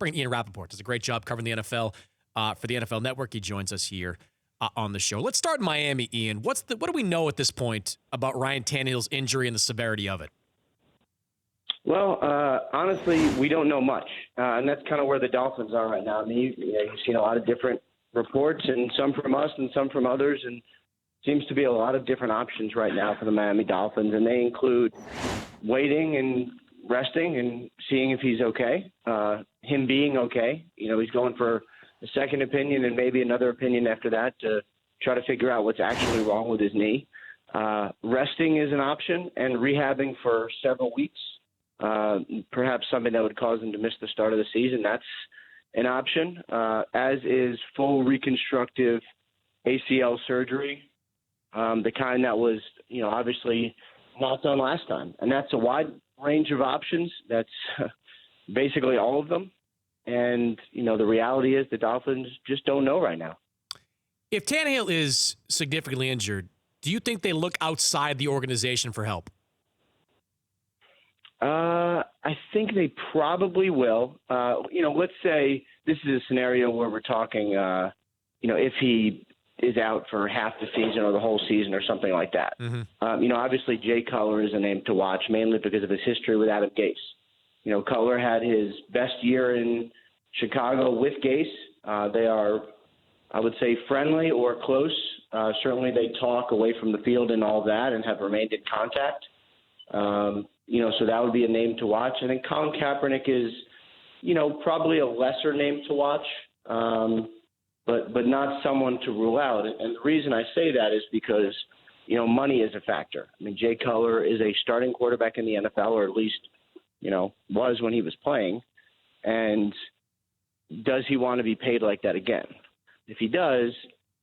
bring Ian Rapoport. Does a great job covering the NFL for the NFL Network. He joins us here on the show. Let's start in Miami, Ian. What do we know at this point about Ryan Tannehill's injury and the severity of it? Well, honestly, we don't know much, and that's kind of where the Dolphins are right now. I mean, you've seen a lot of different reports, and some from us and some from others, and seems to be a lot of different options right now for the Miami Dolphins, and they include waiting and resting and seeing if he's okay, him being okay. He's going for a second opinion and maybe another opinion after that to try to figure out what's actually wrong with his knee. Resting is an option, and rehabbing for several weeks. Perhaps something that would cause him to miss the start of the season. That's an option, as is full reconstructive ACL surgery, the kind that was, obviously not done last time. And that's a wide range of options. That's basically all of them. And, the reality is the Dolphins just don't know right now. If Tannehill is significantly injured, do you think they look outside the organization for help? I think they probably will. Let's say this is a scenario where we're talking, if he is out for half the season or the whole season or something like that. Mm-hmm. Obviously Jay Cutler is a name to watch, mainly because of his history with Adam Gase. Cutler had his best year in Chicago with Gase. They are, I would say, friendly or close. Certainly they talk away from the field and all that and have remained in contact. So that would be a name to watch. I think Colin Kaepernick is, probably a lesser name to watch, but not someone to rule out. And the reason I say that is because, money is a factor. I mean, Jay Cutler is a starting quarterback in the NFL, or at least, was when he was playing. And does he want to be paid like that again? If he does,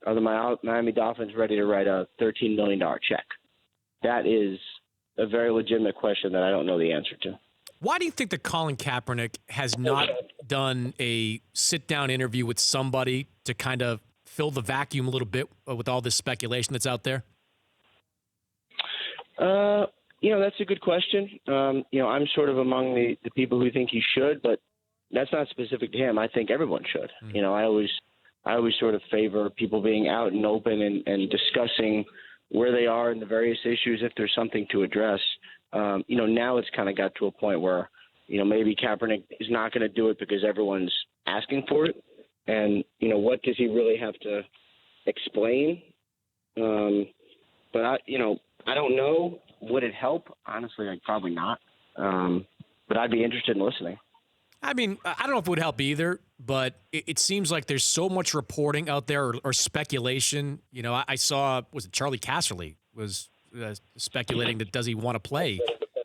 are the Miami Dolphins ready to write a $13 million check? That is a very legitimate question that I don't know the answer to. Why do you think that Colin Kaepernick has not done a sit-down interview with somebody to kind of fill the vacuum a little bit with all this speculation that's out there? That's a good question. I'm sort of among the people who think he should, but that's not specific to him. I think everyone should. Mm-hmm. I always sort of favor people being out and open and discussing where they are in the various issues if there's something to address. Now it's kind of got to a point where, maybe Kaepernick is not going to do it because everyone's asking for it. And, what does he really have to explain? But I don't know. Would it help? Honestly, probably not. But I'd be interested in listening. I mean, I don't know if it would help either, but it seems like there's so much reporting out there or speculation. I saw, was it Charlie Casserly was speculating that does he want to play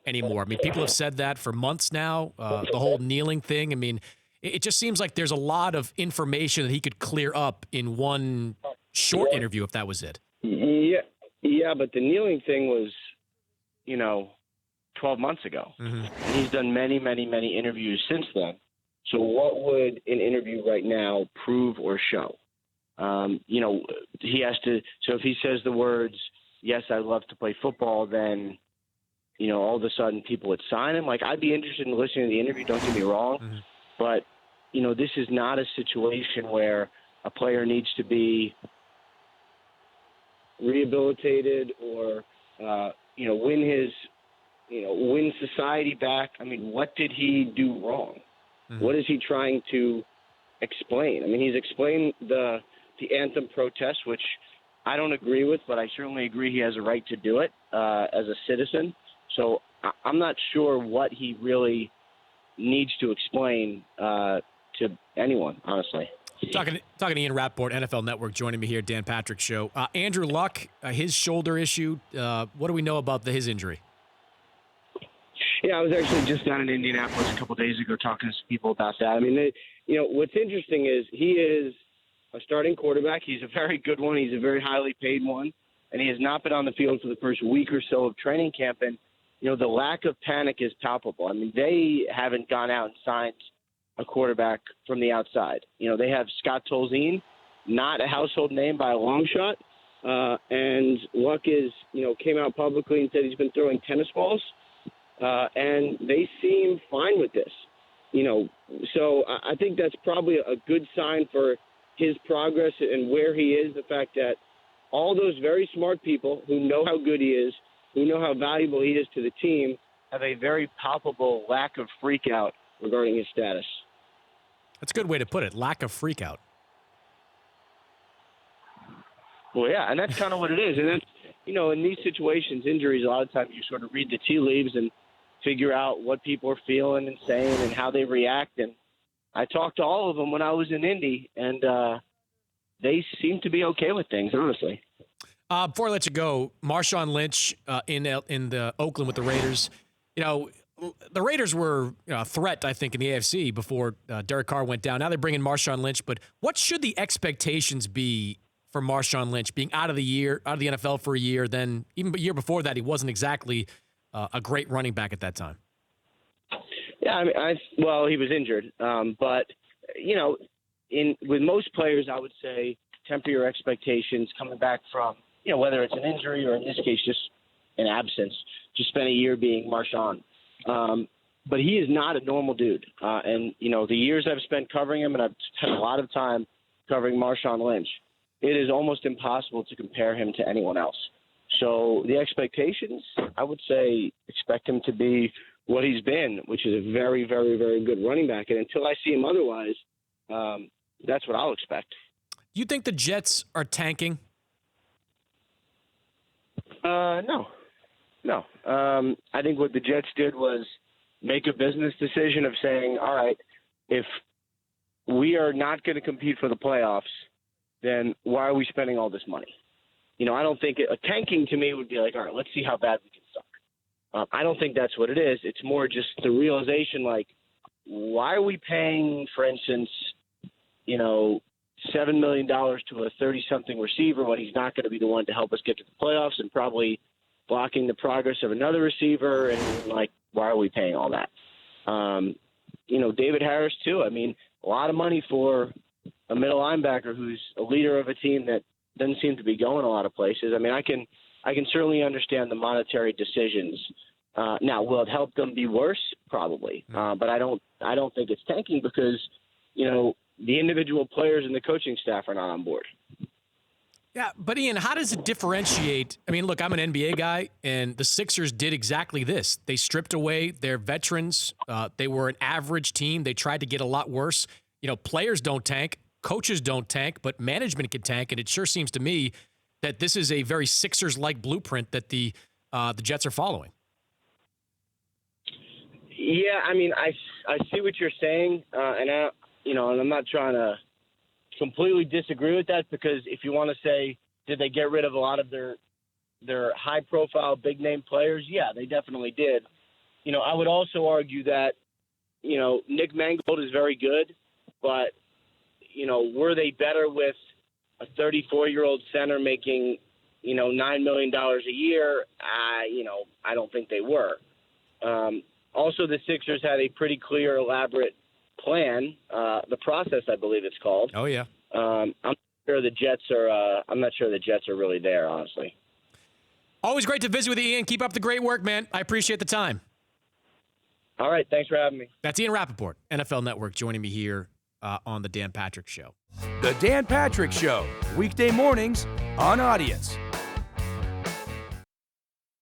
anymore? I mean, people have said that for months now, the whole kneeling thing. I mean, it just seems like there's a lot of information that he could clear up in one short interview if that was it. Yeah, but the kneeling thing was, 12 months ago. Mm-hmm. And he's done many, many, many interviews since then. So what would an interview right now prove or show? He has to – so if he says the words, yes, I'd love to play football, then, all of a sudden people would sign him. Like, I'd be interested in listening to the interview, don't get me wrong. Mm-hmm. But, this is not a situation where a player needs to be rehabilitated or, win society back. I mean, what did he do wrong? Mm-hmm. What is he trying to explain? I mean, he's explained the anthem protest, which I don't agree with, but I certainly agree he has a right to do it as a citizen. So I'm not sure what he really needs to explain to anyone, honestly. Talking to Ian Rapoport, NFL Network, joining me here, Dan Patrick Show. Andrew Luck, his shoulder issue. What do we know about his injury? Yeah, I was actually just down in Indianapolis a couple of days ago talking to some people about that. I mean, what's interesting is he is a starting quarterback. He's a very good one. He's a very highly paid one. And he has not been on the field for the first week or so of training camp. And, the lack of panic is palpable. I mean, they haven't gone out and signed a quarterback from the outside. They have Scott Tolzien, not a household name by a long shot. And Luck came out publicly and said he's been throwing tennis balls. And they seem fine with this. So I think that's probably a good sign for his progress and where he is, the fact that all those very smart people who know how good he is, who know how valuable he is to the team, have a very palpable lack of freak out regarding his status. That's a good way to put it, lack of freak out. Well, yeah, and that's kind of what it is. And then, in these situations, injuries, a lot of times you sort of read the tea leaves and figure out what people are feeling and saying and how they react. And I talked to all of them when I was in Indy, and they seem to be okay with things, honestly. Before I let you go, Marshawn Lynch in the Oakland with the Raiders. The Raiders were a threat, I think, in the AFC before Derek Carr went down. Now they're bringing Marshawn Lynch. But what should the expectations be for Marshawn Lynch being out of the NFL for a year? Then even a year before that, he wasn't exactly a great running back at that time. Yeah, I mean, he was injured. But with most players, I would say temper your expectations coming back from, whether it's an injury or in this case just an absence. Just spent a year being Marshawn. But he is not a normal dude. And the years I've spent covering him, and I've spent a lot of time covering Marshawn Lynch, it is almost impossible to compare him to anyone else. So the expectations, I would say, expect him to be what he's been, which is a very, very, very good running back. And until I see him otherwise, that's what I'll expect. You think the Jets are tanking? No. I think what the Jets did was make a business decision of saying, all right, if we are not going to compete for the playoffs, then why are we spending all this money? I don't think a tanking to me would be like, all right, let's see how bad we can suck. I don't think that's what it is. It's more just the realization, like, why are we paying, for instance, $7 million to a 30-something receiver when he's not going to be the one to help us get to the playoffs and probably blocking the progress of another receiver? And, like, why are we paying all that? David Harris, too. I mean, a lot of money for a middle linebacker who's a leader of a team that doesn't seem to be going a lot of places. I mean, I can certainly understand the monetary decisions. Now, will it help them be worse? Probably. But I don't think it's tanking because, the individual players and the coaching staff are not on board. Yeah, but Ian, how does it differentiate? I mean, look, I'm an NBA guy, and the Sixers did exactly this. They stripped away their veterans. They were an average team. They tried to get a lot worse. Players don't tank, coaches don't tank, but management can tank, and it sure seems to me that this is a very Sixers-like blueprint that the Jets are following. Yeah, I mean, I see what you're saying, and I'm not trying to completely disagree with that because if you want to say, did they get rid of a lot of their high-profile, big-name players? Yeah, they definitely did. I would also argue that, Nick Mangold is very good, but, were they better with a 34-year-old center making, $9 million a year? I don't think they were. Also, the Sixers had a pretty clear, elaborate plan. The process, I believe it's called. Oh yeah. I'm not sure the Jets are really there, honestly. Always great to visit with you, Ian. Keep up the great work, man. I appreciate the time. All right, thanks for having me. That's Ian Rapoport, NFL Network, joining me here on the Dan Patrick Show. The Dan Patrick Show, weekday mornings on Audience.